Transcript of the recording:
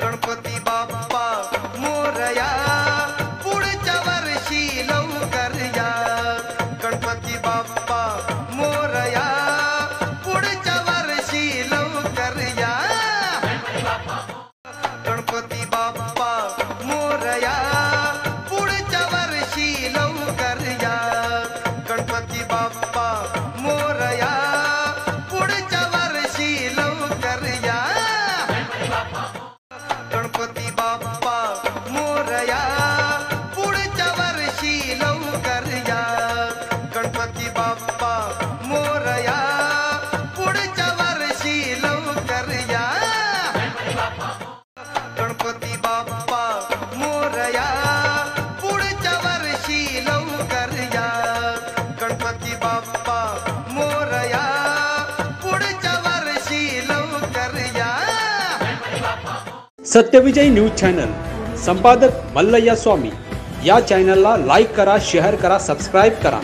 गणपती बाप्पा मोरया पुढच्या वर्षी लवकर या गणपती बाप्पा मोरया पुढच्या वर्षी लवकर या गणपती बाप्पा मोरया पुढच्या वर्षी लवकर या गणपती बाप्पा मोरया पुढच्या वर्षी लवकर या गणपती बाप्पा मोरया पुढच्या वर्षी लवकर या गणपती बाप्पा मोरया पुढच्या वर्षी लवकर या गणपती बाप्पा मोरया पुढच्या वर्षी लवकर या गणपती बाप्पा मोरया पुढच्या वर्षी लवकर या सत्यविजय न्यूज चॅनल संपादक मल्लय्या स्वामी या चॅनलला लाईक करा, शेअर करा, सबस्क्राइब करा।